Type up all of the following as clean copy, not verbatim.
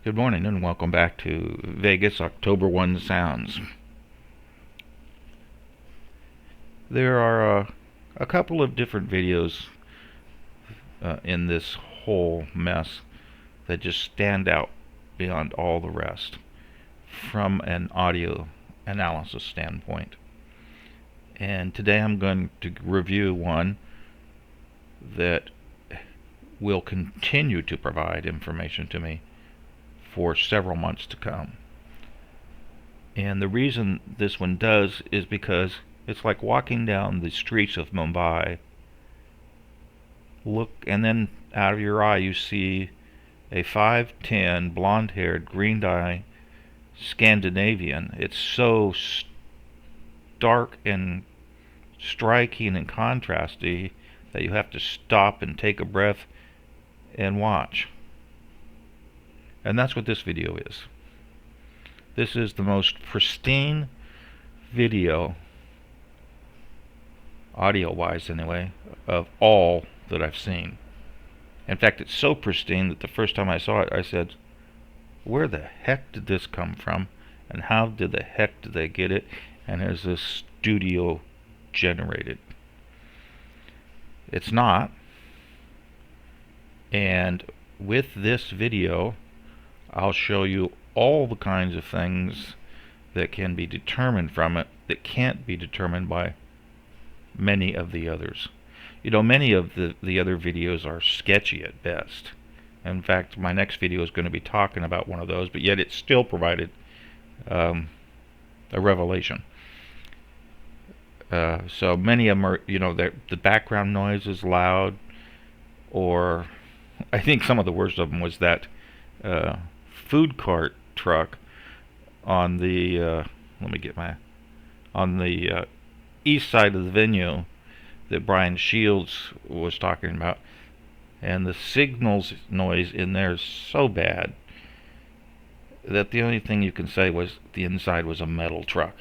Good morning and welcome back to Vegas October 1 Sounds. There are a couple of different videos in this whole mess that just stand out beyond all the rest from an audio analysis standpoint. And today I'm going to review one that will continue to provide information to me for several months to come. And the reason this one does is because it's like walking down the streets of Mumbai, look, and then out of your eye you see a 5'10", blonde-haired, green-eyed Scandinavian. It's so stark and striking and contrasty that you have to stop and take a breath and watch. And that's what this video is. This is the most pristine video, audio-wise anyway, of all that I've seen. In fact, it's so pristine that the first time I saw it, I said, where the heck did this come from? And how did the heck did they get it? And is this studio generated? It's not. And with this video, I'll show you all the kinds of things that can be determined from it that can't be determined by many of the others. You know, many of the other videos are sketchy at best. In fact, my next video is going to be talking about one of those, but yet it still provided a revelation. So many of them are, you know, the background noise is loud, or I think some of the worst of them was that food cart truck on the east side of the venue that Brian Shields was talking about, and the signals noise in there is so bad that the only thing you can say was the inside was a metal truck.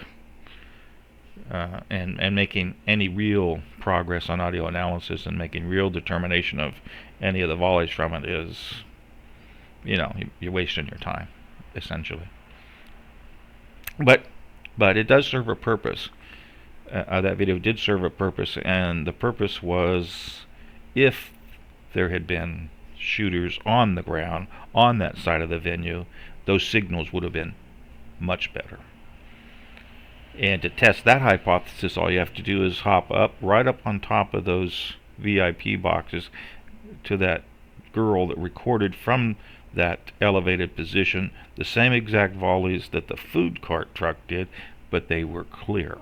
And making any real progress on audio analysis and making real determination of any of the volleys from it is, you know, you're wasting your time, essentially. But it does serve a purpose. That video did serve a purpose, and the purpose was if there had been shooters on the ground on that side of the venue, those signals would have been much better. And to test that hypothesis, all you have to do is hop up, right up on top of those VIP boxes to that girl that recorded from that elevated position the same exact volleys that the food cart truck did, but they were clear.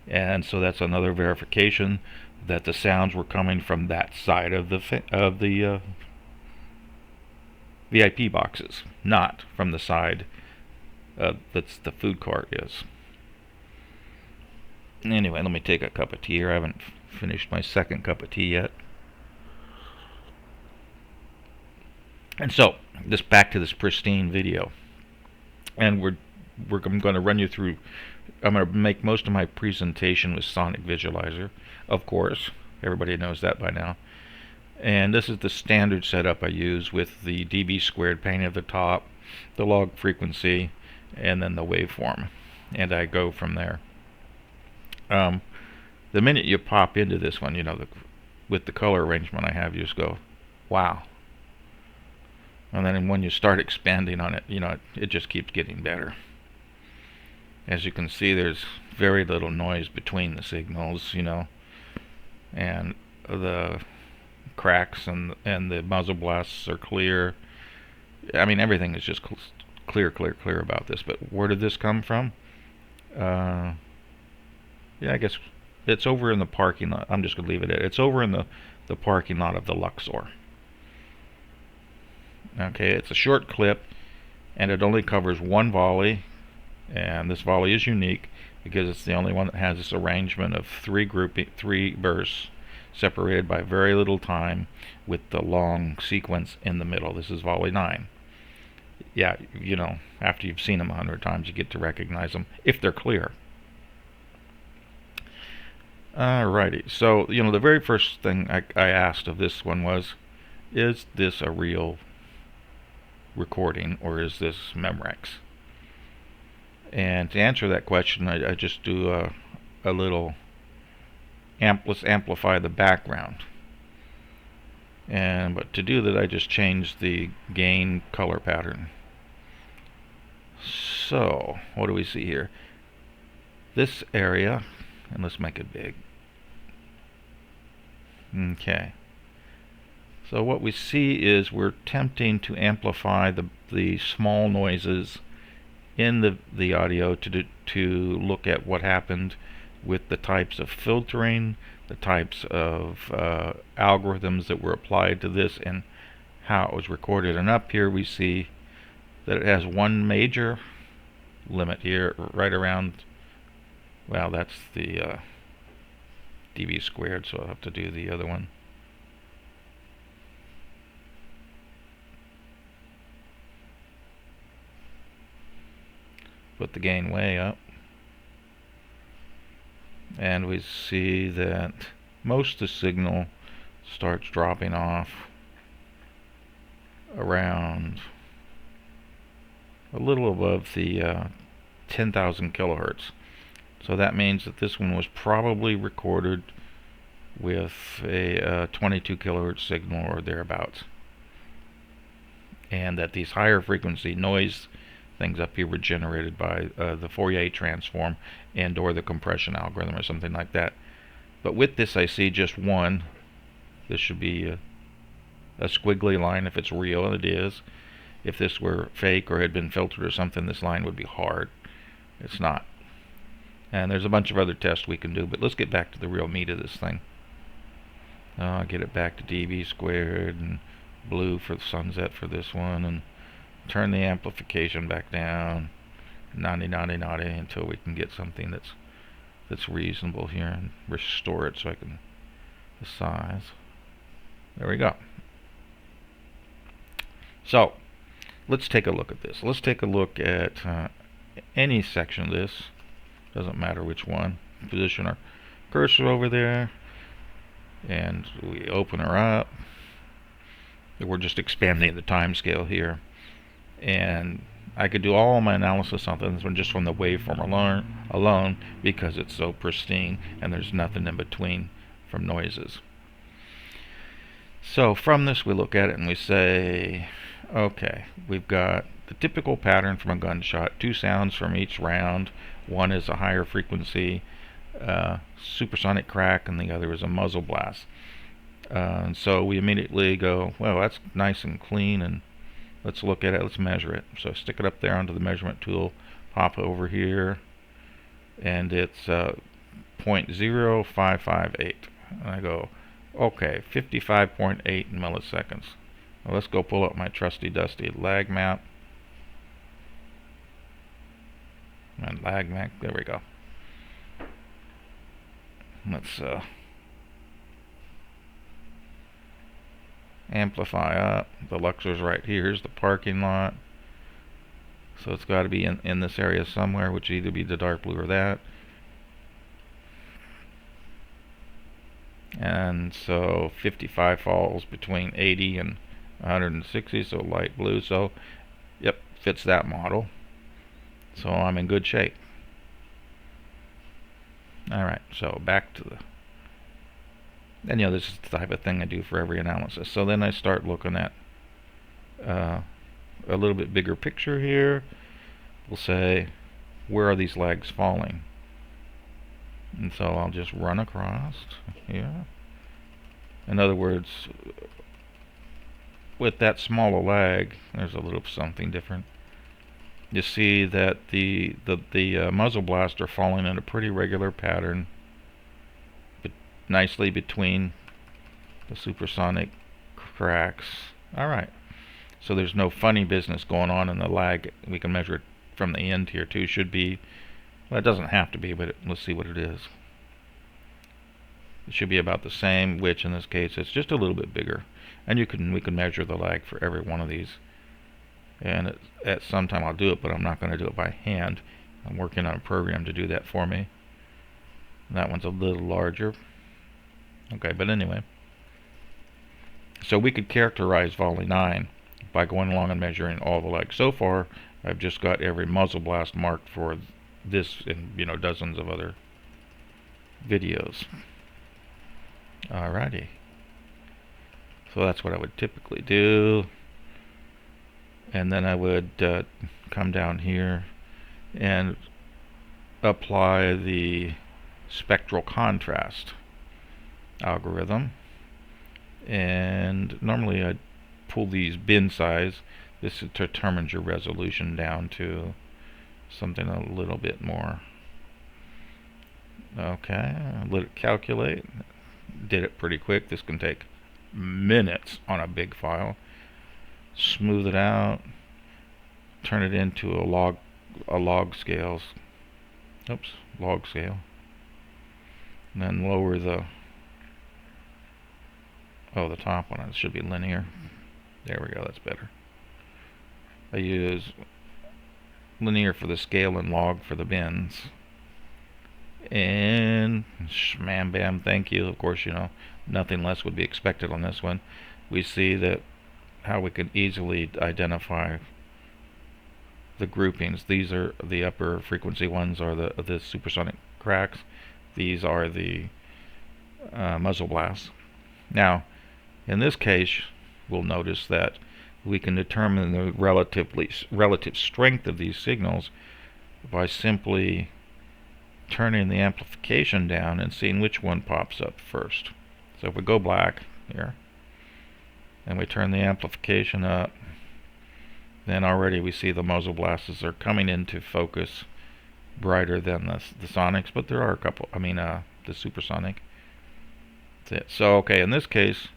And so that's another verification that the sounds were coming from that side of the VIP boxes, not from the side that's the food cart is. Anyway, let me take a cup of tea here. I haven't finished my second cup of tea yet. And so, back to this pristine video, and I'm going to run you through. I'm going to make most of my presentation with Sonic Visualiser, of course. Everybody knows that by now. And this is the standard setup I use with the dB squared painted at the top, the log frequency, and then the waveform, and I go from there. The minute you pop into this one, you know, with the color arrangement I have, you just go, wow. And then when you start expanding on it, you know, it just keeps getting better. As you can see, there's very little noise between the signals, you know, and the cracks and the muzzle blasts are clear. I mean, everything is just clear about this. But where did this come from? Yeah, I guess it's over in the parking lot. I'm just going to leave it at it. It's over in the parking lot of the Luxor. Okay, it's a short clip, and it only covers one volley, and this volley is unique because it's the only one that has this arrangement of three bursts separated by very little time with the long sequence in the middle. This is volley 9. Yeah, you know, after you've seen them 100 times, you get to recognize them if they're clear. Alrighty, so, you know, the very first thing I asked of this one was, is this a real recording, or is this Memorex? And to answer that question, I just do a little let's amplify the background. But to do that, I just change the gain color pattern. So what do we see here? This area, and let's make it big. Okay. So what we see is we're attempting to amplify the small noises in the audio to look at what happened with the types of filtering, the types of algorithms that were applied to this, and how it was recorded. And up here we see that it has one major limit here, right around, well, that's the dB squared, so I'll have to do the other one. Put the gain way up, and we see that most of the signal starts dropping off around a little above the 10,000 kilohertz. So that means that this one was probably recorded with a 22 kilohertz signal or thereabouts, and that these higher frequency noise things up here were generated by the Fourier transform and or the compression algorithm or something like that. But with this I see just one. This should be a squiggly line if it's real, and it is. If this were fake or had been filtered or something, this line would be hard. It's not. And there's a bunch of other tests we can do, but let's get back to the real meat of this thing. I'll get it back to dB squared and blue for the sunset for this one, and turn the amplification back down 90 until we can get something that's reasonable here, and restore it so I can the size. There we go. So let's take a look at this. Let's take a look at any section of this, doesn't matter which one. Position our cursor over there, and we open her up. We're just expanding the time scale here, and I could do all my analysis on this one just from the waveform alone because it's so pristine and there's nothing in between from noises. So from this we look at it and we say, okay, we've got the typical pattern from a gunshot, 2 sounds from each round. One is a higher frequency supersonic crack, and the other is a muzzle blast. And so we immediately go, well, that's nice and clean, and let's look at it, let's measure it. So stick it up there onto the measurement tool, pop over here, and it's 0.0558. And I go, okay, 55.8 milliseconds. Well, let's go pull up my trusty dusty lag map. And lag map, there we go. Let's amplify up. The Luxor's right here. Here's the parking lot. So it's got to be in this area somewhere, which would either be the dark blue or that. And so 55 falls between 80 and 160, so light blue. So yep, fits that model. So I'm in good shape. Alright, so back to the, and this is the type of thing I do for every analysis. So then I start looking at a little bit bigger picture here. We'll say, where are these lags falling? And so I'll just run across here. In other words, with that smaller lag, there's a little something different. You see that the muzzle blasts are falling in a pretty regular pattern, but nicely between the supersonic cracks. Alright, so there's no funny business going on in the lag. We can measure it from the end here too. Should be, well, it doesn't have to be, but let's see what it is. It should be about the same, which in this case it's just a little bit bigger. And we can measure the lag for every one of these. And at some time I'll do it, but I'm not going to do it by hand. I'm working on a program to do that for me. And that one's a little larger. Okay, but anyway. So we could characterize Volley 9 by going along and measuring all the legs. So far, I've just got every muzzle blast marked for this and dozens of other videos. Alrighty. So that's what I would typically do. And then I would come down here and apply the spectral contrast algorithm. And normally I'd pull these bin size. This determines your resolution down to something a little bit more. Okay, let it calculate. Did it pretty quick. This can take minutes on a big file. Smooth it out. Turn it into a log scale. Oops, log scale. And then lower the top one. It should be linear. There we go. That's better. I use linear for the scale and log for the bins. And shmam bam, thank you. Of course, nothing less would be expected on this one. We see that how we can easily identify the groupings. These are the upper frequency ones, are the supersonic cracks. These are the muzzle blasts. Now, in this case, we'll notice that we can determine the relative strength of these signals by simply turning the amplification down and seeing which one pops up first. So if we go black here and we turn the amplification up, then already we see the muzzle blasts are coming into focus brighter than the sonics, but there are a couple, the supersonic. That's it. So okay, in this case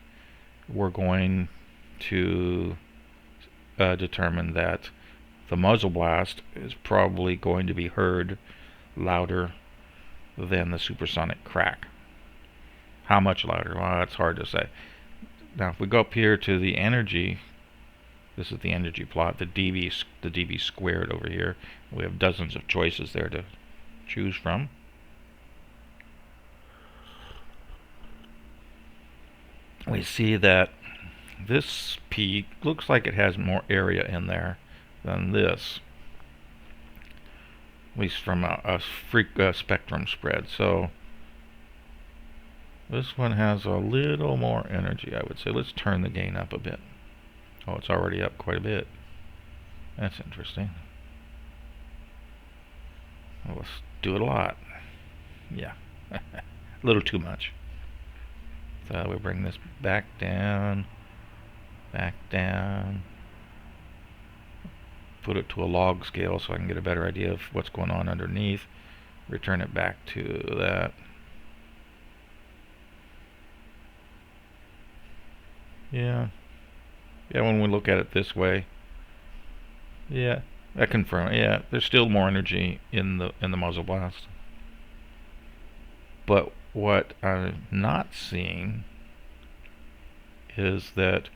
we're going to determine that the muzzle blast is probably going to be heard louder than the supersonic crack. How much louder? Well, that's hard to say. Now if we go up here to the energy, this is the energy plot, the dB squared over here. We have dozens of choices there to choose from. We see that this peak looks like it has more area in there than this, at least from a spectrum spread. So this one has a little more energy, I would say. Let's turn the gain up a bit. Oh, it's already up quite a bit. That's interesting. Well, let's do it a lot. Yeah, a little too much. So we bring this back down, put it to a log scale so I can get a better idea of what's going on underneath. Return it back to that. Yeah, when we look at it this way, yeah, that confirms. Yeah, there's still more energy in the muzzle blast. But what I'm not seeing is that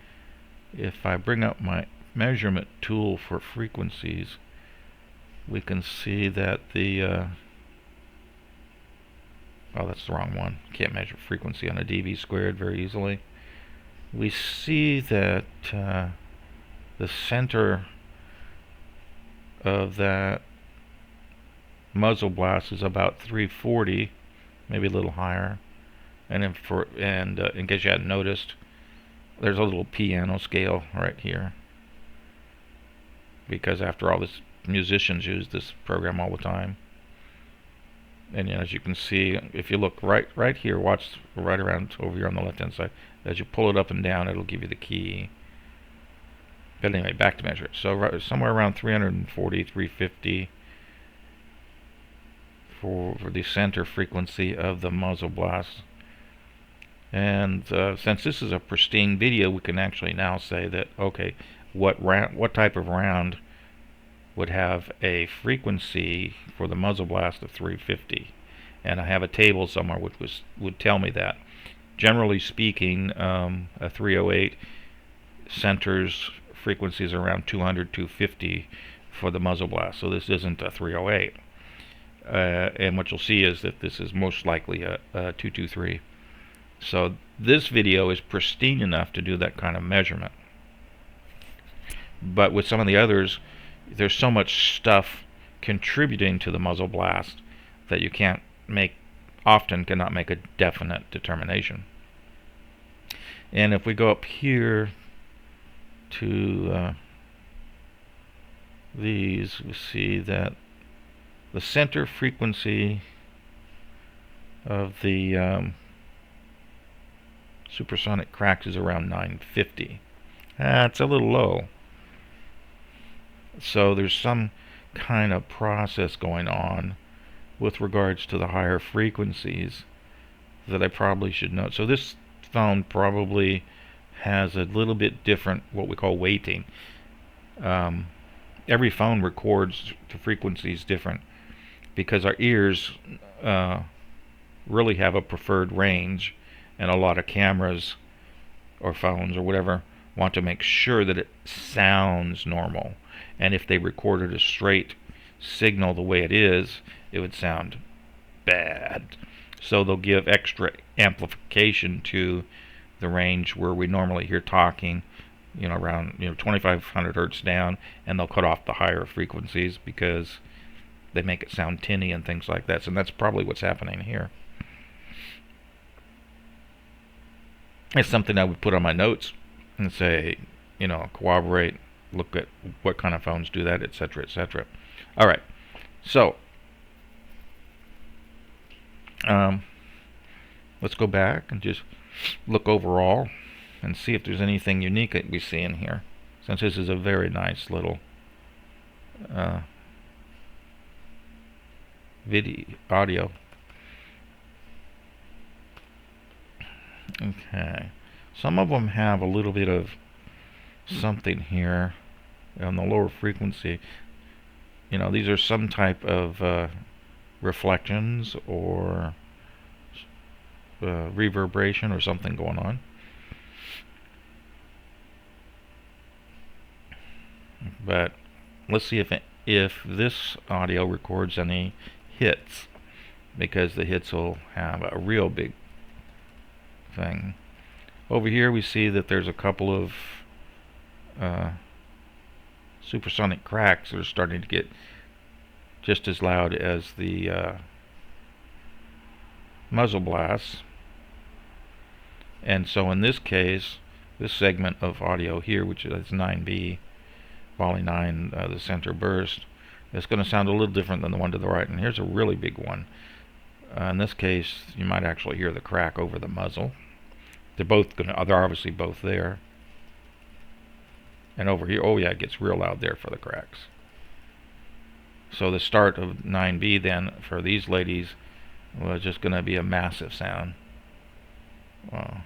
if I bring up my measurement tool for frequencies, we can see that the oh, that's the wrong one. Can't measure frequency on a dB squared very easily. We see that the center of that muzzle blast is about 340, maybe a little higher. And in case you hadn't noticed, there's a little piano scale right here, because after all, musicians use this program all the time. And as you can see, if you look right here, watch right around over here on the left hand side, as you pull it up and down, it'll give you the key. But anyway, back to measure it. So somewhere around 340, 350 for the center frequency of the muzzle blast. And since this is a pristine video, we can actually now say that, okay, what type of round would have a frequency for the muzzle blast of 350, and I have a table somewhere which would tell me that. Generally speaking, a 308 centers frequencies around 200, 250 for the muzzle blast, so this isn't a 308. And what you'll see is that this is most likely a 223. So this video is pristine enough to do that kind of measurement. But with some of the others, there's so much stuff contributing to the muzzle blast that you cannot make a definite determination. And if we go up here to these, we see that the center frequency of the supersonic cracks is around 950. That's a little low. So there's some kind of process going on with regards to the higher frequencies that I probably should note. So this phone probably has a little bit different, what we call weighting. Every phone records the frequencies different because our ears really have a preferred range, and a lot of cameras or phones or whatever want to make sure that it sounds normal. And if they recorded a straight signal the way it is, it would sound bad. So they'll give extra amplification to the range where we normally hear talking, around 2500 hertz down, and they'll cut off the higher frequencies because they make it sound tinny and things like that. So that's probably what's happening here. It's something I would put on my notes and say, corroborate, look at what kind of phones do that, etc., etc. All right, so let's go back and just look overall and see if there's anything unique that we see in here, since this is a very nice little audio. Okay, some of them have a little bit of something here on the lower frequency. These are some type of reflections or reverberation or something going on. But let's see if this audio records any hits, because the hits will have a real big thing. Over here we see that there's a couple of supersonic cracks that are starting to get just as loud as the muzzle blasts. And so in this case, this segment of audio here, which is 9B, Volley 9, the center burst, it's going to sound a little different than the one to the right. And here's a really big one. In this case, you might actually hear the crack over the muzzle. They're obviously both there. And over here, oh yeah, it gets real loud there for the cracks. So the start of 9B then for these ladies was just going to be a massive sound. Wow.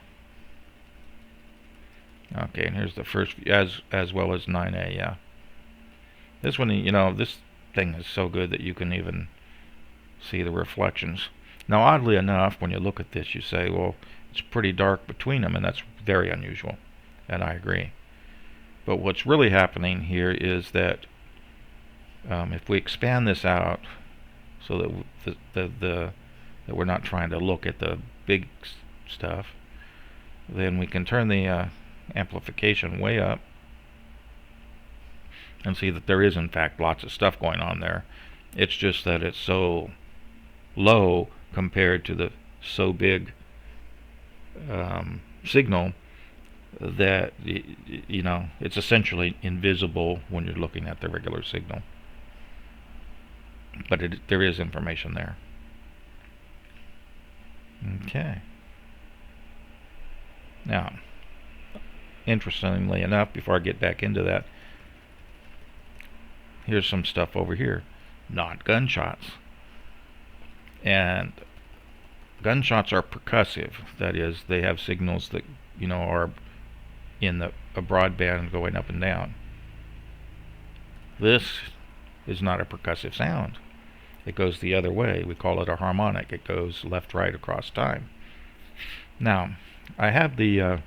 Okay, and here's the first, as well as 9A, yeah. This one, this thing is so good that you can even see the reflections. Now, oddly enough, when you look at this, you say, well, it's pretty dark between them, and that's very unusual, and I agree. But what's really happening here is that if we expand this out so that that we're not trying to look at the big stuff, then we can turn the amplification way up and see that there is in fact lots of stuff going on there. It's just that it's so low compared to the so big signal that it's essentially invisible when you're looking at the regular signal. But there is information there. Okay. Now, interestingly enough, before I get back into that, here's some stuff over here. Not gunshots. And gunshots are percussive. That is, they have signals that are in a broadband going up and down. This is not a percussive sound. It goes the other way. We call it a harmonic. It goes left, right, across time. Now, I have the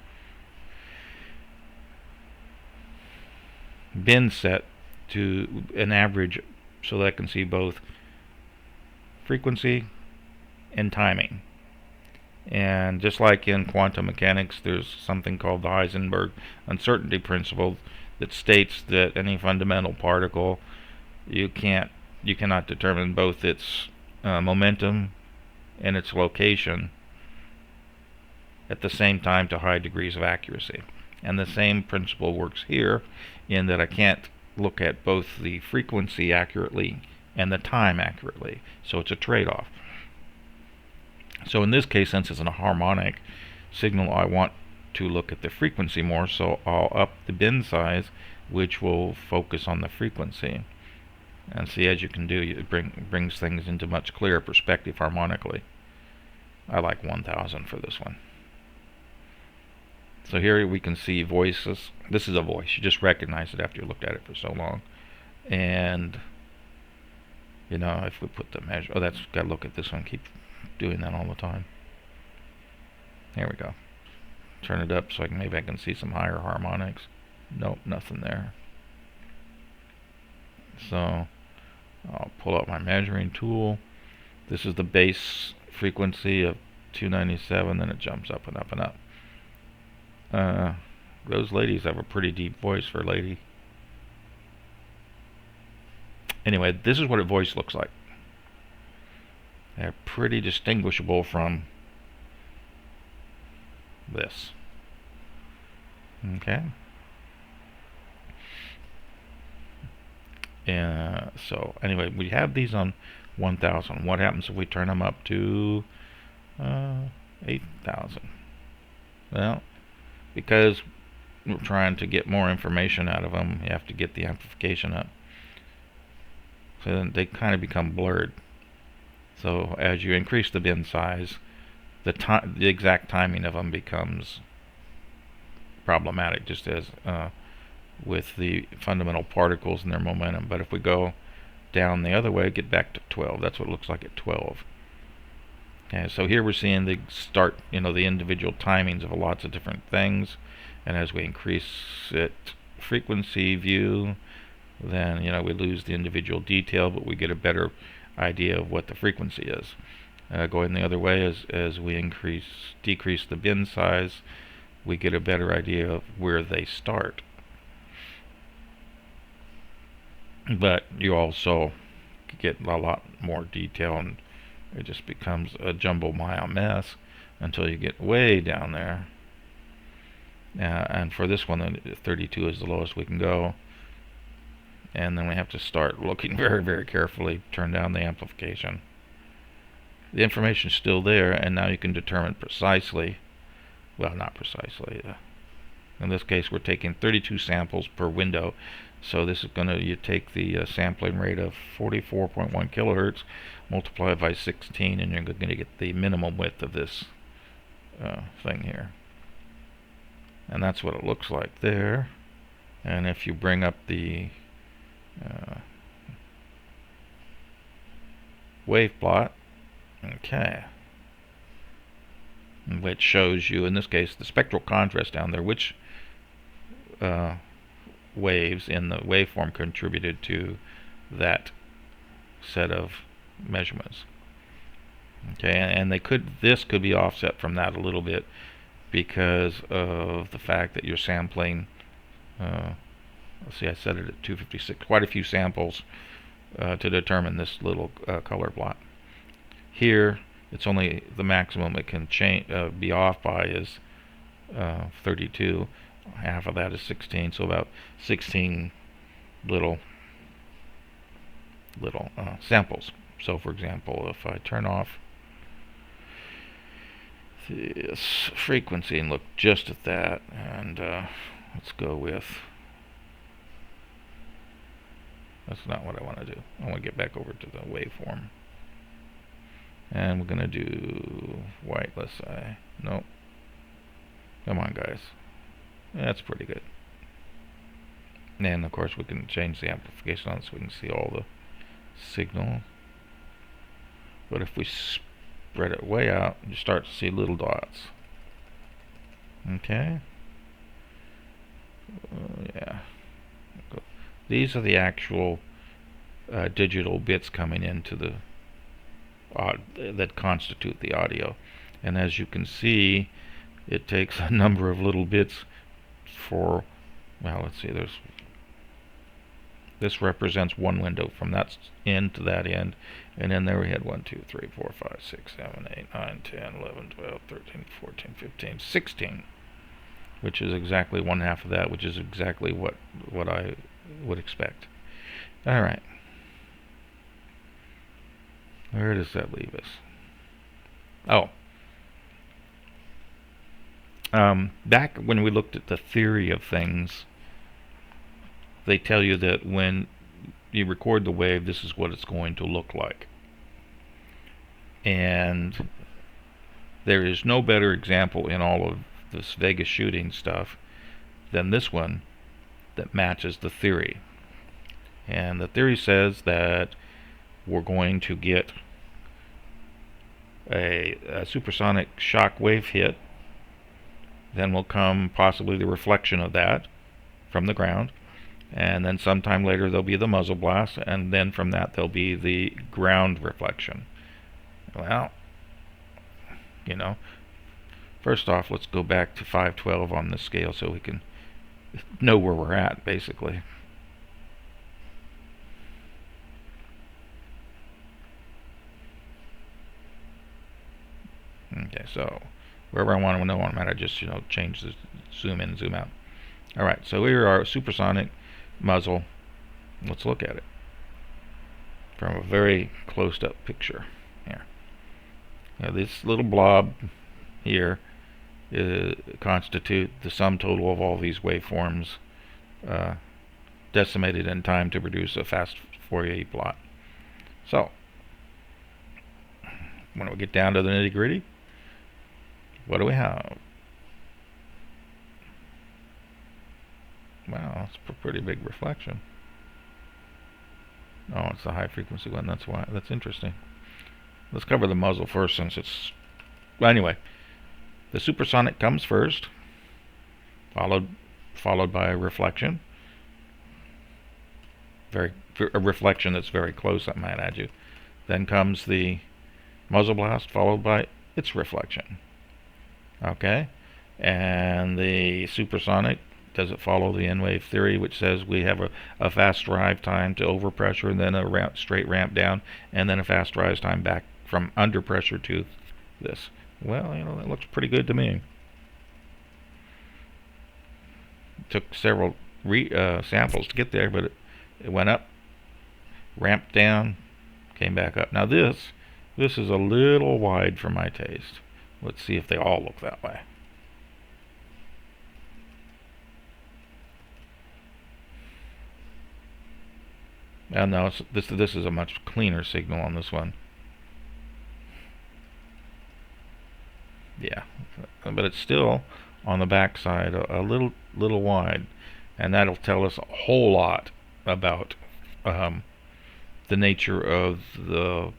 bin set to an average so that I can see both frequency and timing. And just like in quantum mechanics, there's something called the Heisenberg uncertainty principle that states that any fundamental particle, you cannot determine both its momentum and its location at the same time to high degrees of accuracy. And the same principle works here, in that I can't look at both the frequency accurately and the time accurately. So it's a trade-off. So in this case, since it's a harmonic signal, I want to look at the frequency more, so I'll up the bin size, which will focus on the frequency. And see, as you can do, it brings things into much clearer perspective harmonically. I like 1000 for this one. So here we can see voices. This is a voice. You just recognize it after you looked at it for so long. And, you know, if we put the measure... Oh, that's got to look at this one. Keep doing that all the time. There we go. Turn it up so maybe I can see some higher harmonics. Nope, nothing there. So I'll pull out my measuring tool. This is the base frequency of 297, then it jumps up and up and up. Those ladies have a pretty deep voice for a lady. Anyway, this is what a voice looks like. They're pretty distinguishable from this. Okay. So anyway, we have these on 1000. What happens if we turn them up to 8000? Well, because we're trying to get more information out of them, you have to get the amplification up. So then they kind of become blurred. So as you increase the bin size, the exact timing of them becomes problematic, just as with the fundamental particles and their momentum. But if we go down the other way, get back to 12. That's what it looks like at 12. Okay, so here we're seeing the start, you know, the individual timings of lots of different things, and as we increase it frequency view, then, you know, we lose the individual detail, but we get a better idea of what the frequency is. Going the other way, as we decrease the bin size, we get a better idea of where they start. But you also get a lot more detail, and it just becomes a jumble-mile mess until you get way down there. And for this one, 32 is the lowest we can go. And then we have to start looking very, very carefully, turn down the amplification. The information's still there, and now you can determine precisely, well, not precisely. In this case, we're taking 32 samples per window. So this is going to, you take the sampling rate of 44.1 kilohertz, multiply it by 16, and you're going to get the minimum width of this thing here. And that's what it looks like there. And if you bring up the wave plot, okay, which shows you, in this case, the spectral contrast down there, which waves in the waveform contributed to that set of measurements. Okay, and this could be offset from that a little bit because of the fact that you're sampling, let's see, I set it at 256, quite a few samples to determine this little color plot. Here, it's only the maximum it can be off by is 32. Half of that is 16, so about 16 little samples. So for example, if I turn off this frequency and look just at that, and let's go with, that's not what I want to do. I want to get back over to the waveform. And we're going to do white, let's say. Nope. Come on, guys. That's pretty good. And of course we can change the amplification on it so we can see all the signal. But if we spread it way out, you start to see little dots. Okay. Yeah. These are the actual digital bits coming into the that constitute the audio. And as you can see, it takes a number of little bits for well, let's see, this represents one window from that end to that end, and then there we had 1, 2, 3, 4, 5, 6, 7, 8, 9, 10, 11, 12, 13, 14, 15, 16, which is exactly one half of that, which is exactly what I would expect. All right, where does that leave us? Oh, back when we looked at the theory of things, they tell you that when you record the wave, this is what it's going to look like. And there is no better example in all of this Vegas shooting stuff than this one that matches the theory. And the theory says that we're going to get a supersonic shock wave hit, then will come possibly the reflection of that from the ground, and then sometime later there'll be the muzzle blast, and then from that there'll be the ground reflection. Well, you know, first off, let's go back to 512 on the scale so we can know where we're at, basically. Okay, so wherever I want to know I'm at, I just, change the zoom in, zoom out. All right, so here are supersonic muzzle. Let's look at it from a very close-up picture here. Now, this little blob here constitute the sum total of all these waveforms decimated in time to produce a fast Fourier plot. So, when we get down to the nitty-gritty, what do we have? Wow, that's a pretty big reflection. Oh, it's the high frequency one. That's why. That's interesting. Let's cover the muzzle first, since it's. Well, anyway, the supersonic comes first, followed by a reflection. A reflection that's very close, I might add you. Then comes the muzzle blast, followed by its reflection. Okay, and the supersonic, does it follow the N-wave theory, which says we have a fast rise time to overpressure, and then a straight ramp down, and then a fast rise time back from under pressure to this? Well, that looks pretty good to me. It took several samples to get there, but it went up, ramped down, came back up. Now this is a little wide for my taste. Let's see if they all look that way. And now this is a much cleaner signal on this one. Yeah, but it's still on the back side a little wide, and that'll tell us a whole lot about the nature of the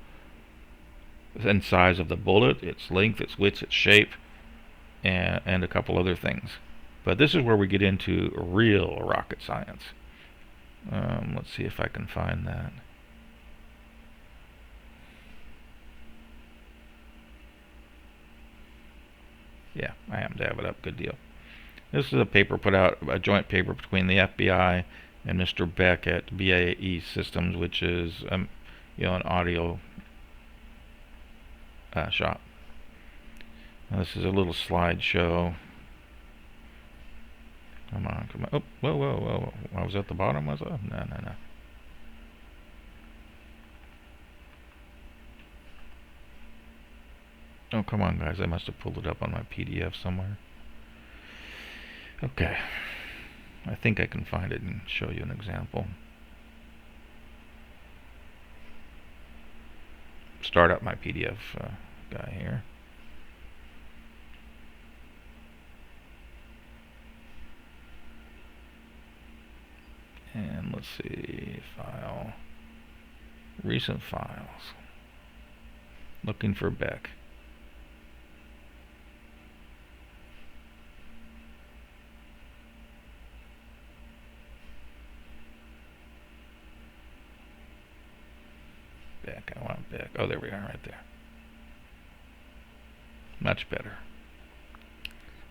and size of the bullet, its length, its width, its shape, and a couple other things. But this is where we get into real rocket science. Let's see if I can find that. Yeah, I happen to have it up. Good deal. This is a paper put out, a joint paper between the FBI and Mr. Beck at BAE Systems, which is an audio shop. Now, this is a little slideshow. Come on. Oh, whoa. I was at the bottom, was I? No. Oh, come on, guys. I must have pulled it up on my PDF somewhere. Okay. I think I can find it and show you an example. Start up my PDF guy here. And let's see, file, recent files, looking for Beck. I want Beck. Oh, there we are, right there. Much better.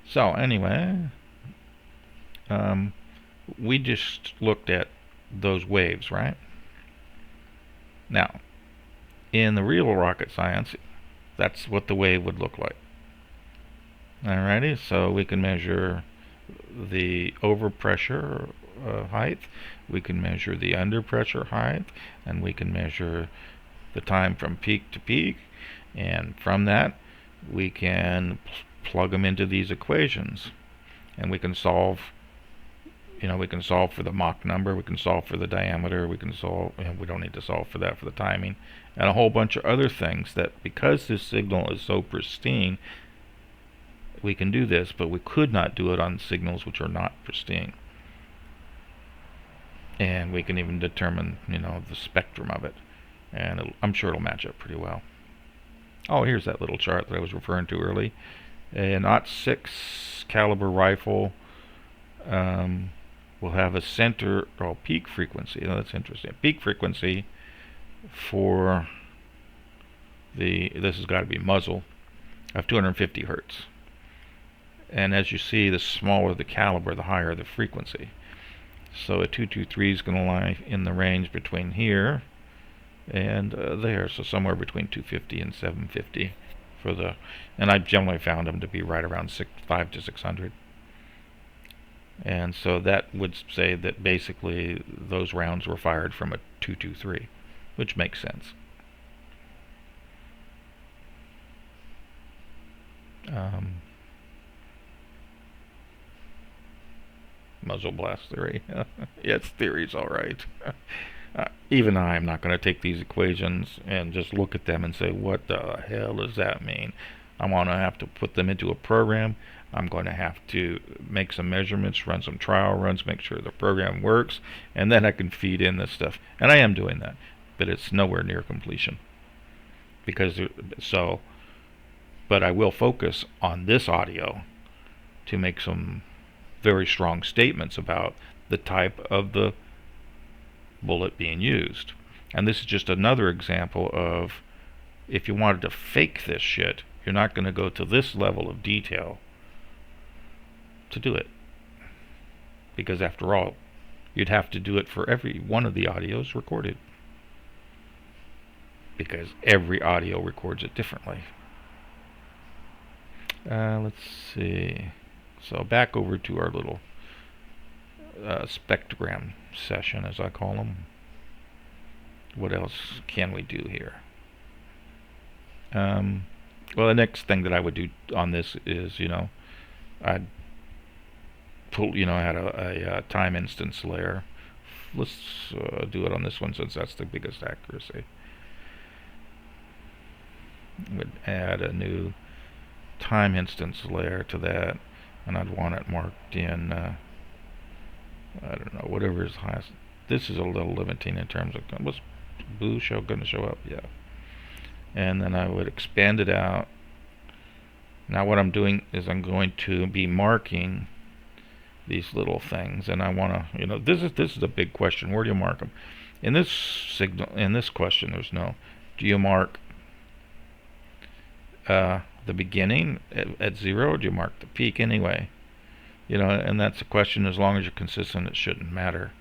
So anyway, we just looked at those waves, right? Now, in the real rocket science, that's what the wave would look like. Alrighty, so we can measure the overpressure height, we can measure the underpressure height, and we can measure the time from peak to peak, and from that we can plug them into these equations, and we can solve, we can solve for the Mach number, we can solve for the diameter, we can solve, we don't need to solve for that for the timing, and a whole bunch of other things that, because this signal is so pristine, we can do this, but we could not do it on signals which are not pristine. And we can even determine, the spectrum of it, and I'm sure it'll match up pretty well. Oh, here's that little chart that I was referring to early. An .6 caliber rifle will have a center or peak frequency. That's interesting. Peak frequency for this has got to be muzzle of 250 hertz. And as you see, the smaller the caliber, the higher the frequency. So a 223 is going to lie in the range between here and there, so somewhere between 250 and 750 for the, and I've generally found them to be right around 5 to 600. And so that would say that basically those rounds were fired from a 223, which makes sense. Muzzle blast theory. Yes, theory's all right. Even I'm not going to take these equations and just look at them and say, what the hell does that mean? I'm going to have to put them into a program. I'm going to have to make some measurements, run some trial runs, make sure the program works, and then I can feed in this stuff. And I am doing that, but it's nowhere near completion. But I will focus on this audio to make some very strong statements about the type of the bullet being used. And this is just another example of, if you wanted to fake this shit, you're not going to go to this level of detail to do it, because after all, you'd have to do it for every one of the audios recorded, because every audio records it differently. Let's see. So back over to our little spectrogram session, as I call them. What else can we do here? Well, the next thing that I would do on this is, I'd pull, I had a time instance layer. Let's do it on this one since that's the biggest accuracy. Would add a new time instance layer to that, and I'd want it marked in I don't know, whatever is highest. This is a little limiting in terms of what's blue going to show up, yeah. And then I would expand it out. Now what I'm doing is I'm going to be marking these little things, and I want to, this is a big question. Where do you mark them? In this signal, in this question, there's no. Do you mark the beginning at 0, or do you mark the peak anyway? And that's a question. As long as you're consistent, it shouldn't matter.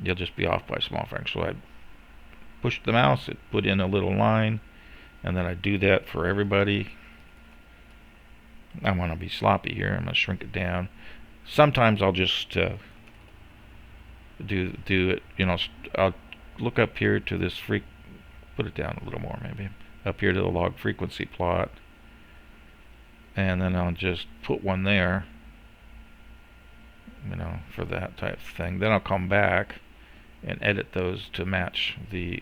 You'll just be off by a small fraction. So I push the mouse, it put in a little line, and then I do that for everybody. I want to be sloppy here. I'm going to shrink it down. Sometimes I'll just do it. I'll look up here to this put it down a little more maybe. Up here to the log frequency plot, and then I'll just put one there, for that type of thing. Then I'll come back and edit those to match the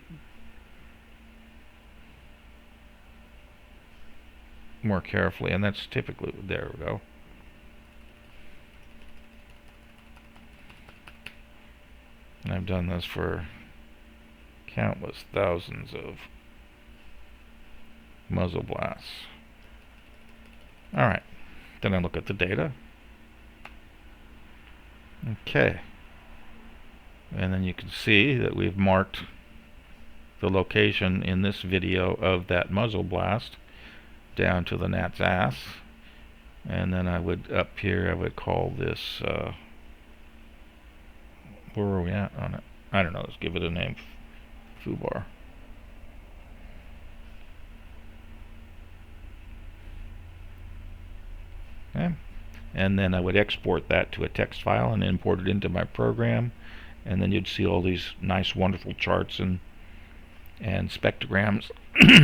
more carefully, and that's typically, there we go. And I've done this for countless thousands of muzzle blasts. Alright, then I look at the data. Okay, and then you can see that we've marked the location in this video of that muzzle blast down to the gnat's ass. And then I would, up here, I would call this Where are we at on it? I don't know. Let's give it a name. Foobar. Okay. And then I would export that to a text file and import it into my program, and then you'd see all these nice, wonderful charts and spectrograms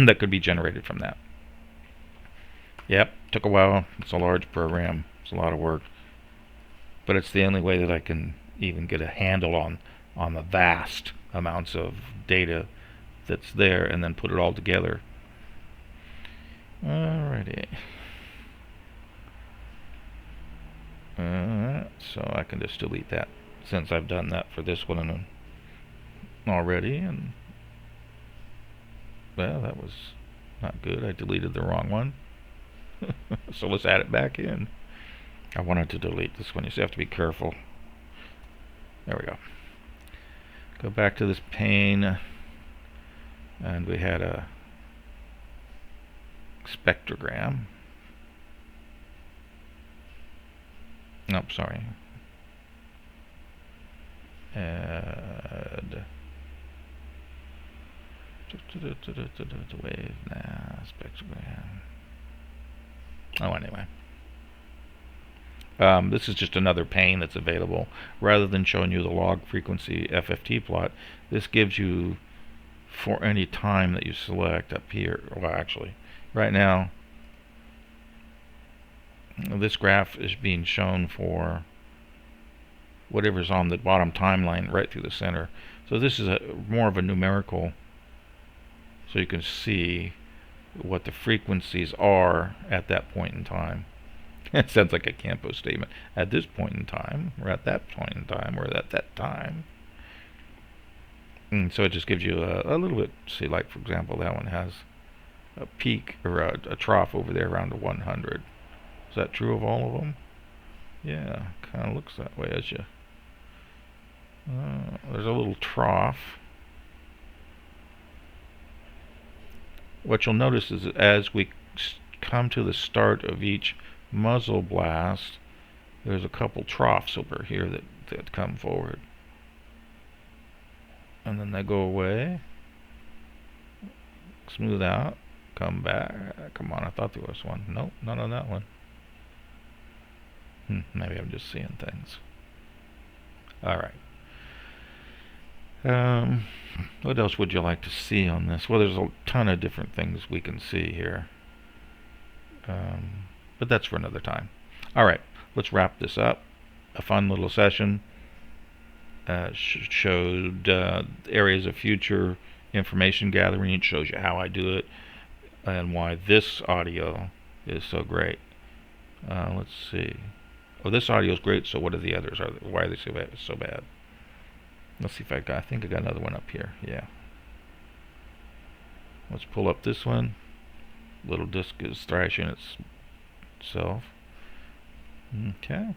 that could be generated from that. Yep, took a while. It's a large program. It's a lot of work, but it's the only way that I can even get a handle on the vast amounts of data that's there, and then put it all together. Alrighty. So I can just delete that, since I've done that for this one already. And well, that was not good. I deleted the wrong one. So let's add it back in. I wanted to delete this one. You have to be careful. There we go. Go back to this pane, and we had a spectrogram. Nope, sorry. Add wave now, spectrogram. Oh, anyway. This is just another pane that's available. Rather than showing you the log frequency FFT plot, this gives you for any time that you select up here. Well, actually, right now, this graph is being shown for whatever's on the bottom timeline right through the center. So this is more of a numerical, so you can see what the frequencies are at that point in time. It sounds like a Campo statement. At this point in time, or at that point in time, or at that time. And so it just gives you a little bit. See, like for example, that one has a peak or a trough over there around 100. Is that true of all of them? Yeah, kind of looks that way as you. There's a little trough. What you'll notice is that as we come to the start of each muzzle blast, there's a couple troughs over here that come forward. And then they go away. Smooth out. Come back. Come on, I thought there was one. Nope, not on that one. Maybe I'm just seeing things. Alright. What else would you like to see on this? Well, there's a ton of different things we can see here. But that's for another time. Alright, let's wrap this up. A fun little session. Showed areas of future information gathering. It shows you how I do it and why this audio is so great. Let's see. Oh, this audio is great, so what are the others? Why are they so bad? Let's see if I think I got another one up here. Yeah. Let's pull up this one. Little disc is thrashing itself. Okay.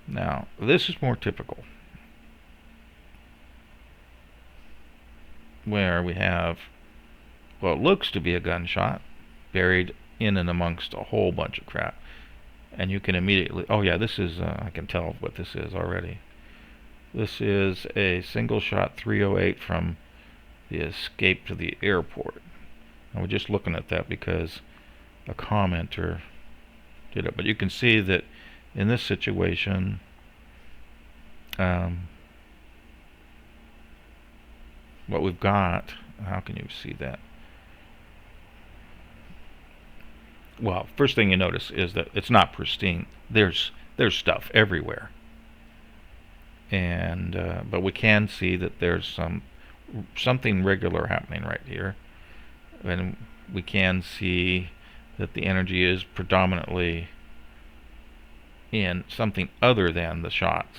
Now, this is more typical, where we have what looks to be a gunshot buried in and amongst a whole bunch of crap. And you can immediately, oh yeah, this is, I can tell what this is already. This is a single shot 308 from the escape to the airport. And we're just looking at that because a commenter did it. But you can see that in this situation, what we've got, how can you see that? Well, first thing you notice is that it's not pristine. There's stuff everywhere. And but we can see that there's something regular happening right here. And we can see that the energy is predominantly in something other than the shots.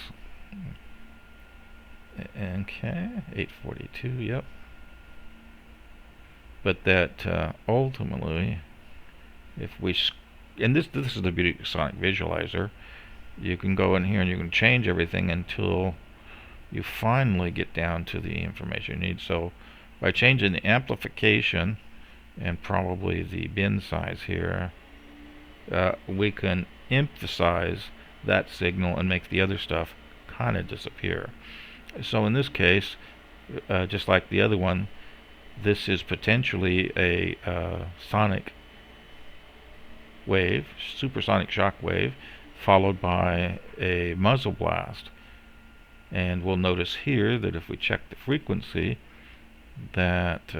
Okay, 842, yep. But that ultimately, if we, and this is the beauty of Sonic Visualiser, you can go in here and you can change everything until you finally get down to the information you need. So by changing the amplification and probably the bin size here, we can emphasize that signal and make the other stuff kind of disappear. So in this case, just like the other one, this is potentially a sonic wave, supersonic shock wave, followed by a muzzle blast. And we'll notice here that if we check the frequency, that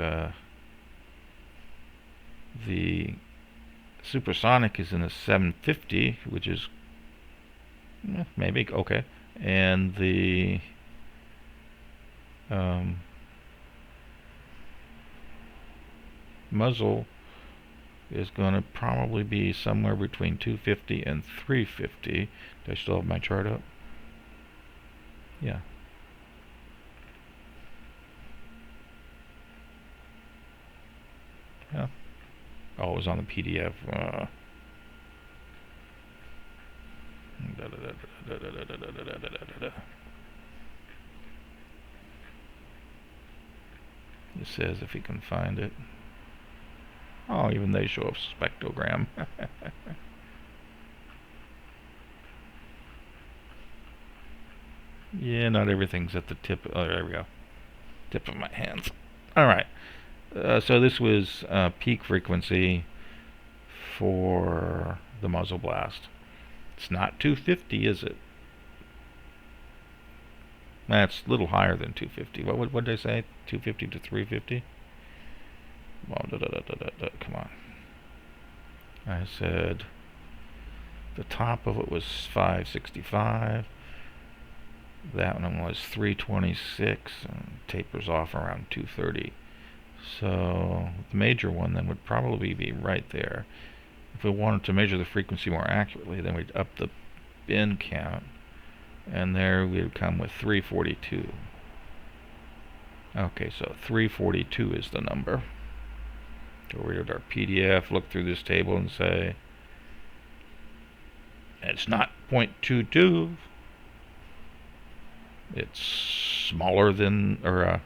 the supersonic is in the 750, which is maybe okay, and the muzzle is going to probably be somewhere between 250 and 350. Do I still have my chart up? Yeah. Yeah. Oh, it was on the PDF. It says if he can find it. Oh, even they show a spectrogram. Yeah, not everything's at the tip. Oh, there we go. Tip of my hands. Alright. So this was peak frequency for the muzzle blast. It's not 250, is it? That's a little higher than 250. What did I say? 250 to 350? Well, come on. I said the top of it was 565. That one was 326 and tapers off around 230. So the major one then would probably be right there. If we wanted to measure the frequency more accurately, then we'd up the bin count, and there we'd come with 342. Okay, so 342 is the number. Go read our PDF, look through this table and say, it's not 0.22. It's smaller than, or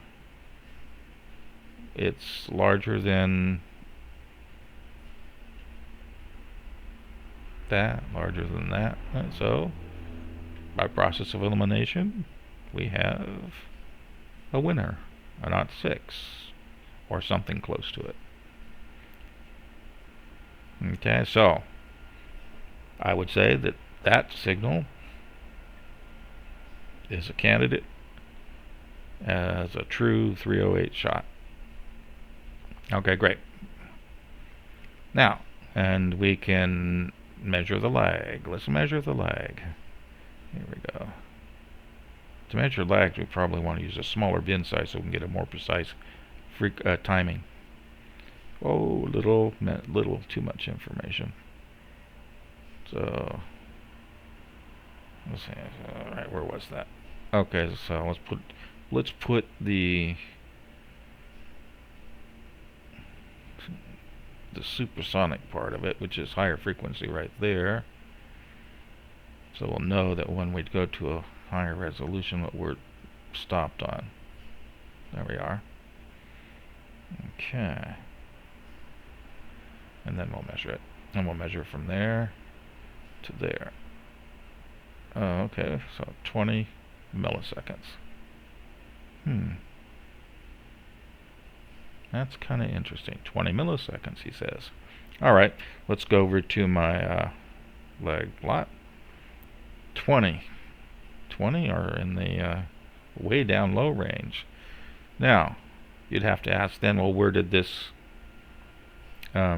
it's larger than that, larger than that. And so, by process of elimination, we have a winner, a 0.6, or something close to it. Okay, so I would say that that signal is a candidate as a true 308 shot. Okay, great. Now, and we can measure the lag. Let's measure the lag. Here we go. To measure lag, we probably want to use a smaller bin size so we can get a more precise timing. Oh, little too much information. So, let's see. All right, where was that? Okay, so let's put the supersonic part of it, which is higher frequency, right there. So we'll know that when we go to a higher resolution, what we're stopped on. There we are. Okay. And then we'll measure it. And we'll measure from there to there. Oh, okay, so 20 milliseconds. That's kind of interesting. 20 milliseconds, he says. Alright, let's go over to my lag plot. 20 are in the way down low range. Now, you'd have to ask then, well, where did this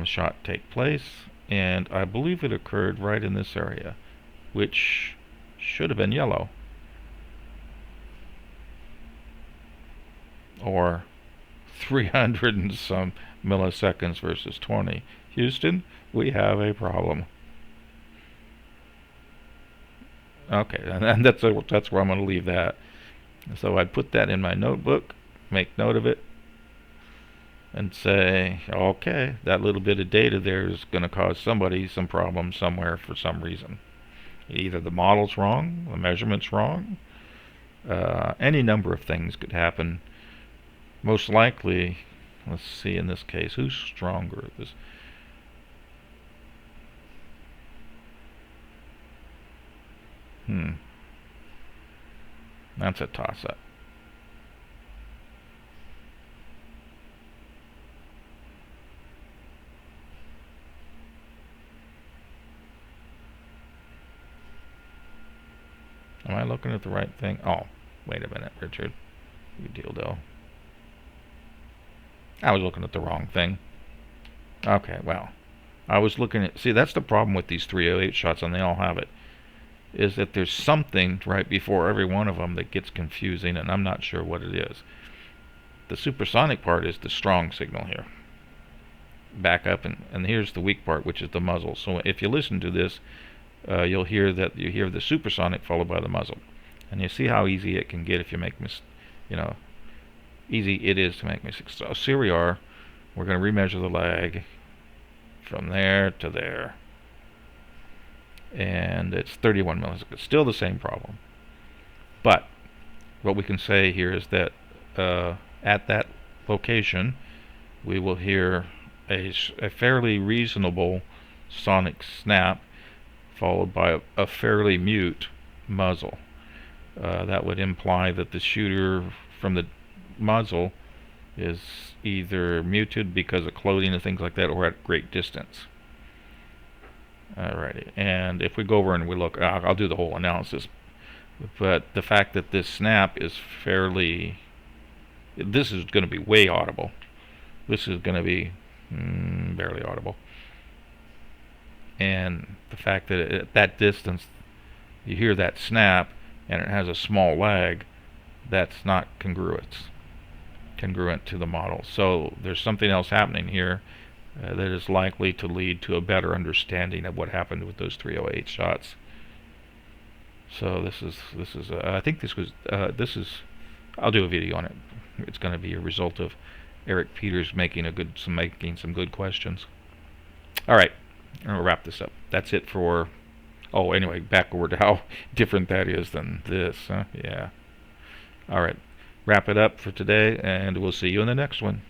shot take place? And I believe it occurred right in this area, which should have been yellow. Or 300 and some milliseconds versus 20. Houston, we have a problem. Okay, and that's where I'm going to leave that. So I'd put that in my notebook, make note of it, and say, okay, that little bit of data there is going to cause somebody some problem somewhere for some reason. Either the model's wrong, the measurement's wrong, any number of things could happen. Most likely, let's see in this case, who's stronger? This. That's a toss-up. Am I looking at the right thing? Oh, wait a minute, Richard. You dildo. I was looking at the wrong thing. Okay, well, I was looking at... See, that's the problem with these 308 shots, and they all have it, is that there's something right before every one of them that gets confusing, and I'm not sure what it is. The supersonic part is the strong signal here. Back up, and here's the weak part, which is the muzzle. So if you listen to this, you'll hear that you hear the supersonic followed by the muzzle, and you see how easy it can get if you make easy it is to make mistakes. So here we are. We're going to remeasure the lag from there to there, and it's 31 milliseconds. Still the same problem, but what we can say here is that at that location we will hear a fairly reasonable sonic snap followed by a fairly mute muzzle. That would imply that the shooter from the muzzle is either muted because of clothing and things like that, or at great distance. Alrighty, and if we go over and we look, I'll do the whole analysis, but the fact that this snap is fairly, this is going to be way audible. This is going to be barely audible. And the fact that at that distance you hear that snap and it has a small lag, that's not congruent to the model. So there's something else happening here that is likely to lead to a better understanding of what happened with those 308 shots. So this is I think this is I'll do a video on it. It's going to be a result of Eric Peters making some good questions. All right, I'm going to wrap this up. That's it for... Oh, anyway, backward to how different that is than this. Yeah. All right, wrap it up for today, and we'll see you in the next one.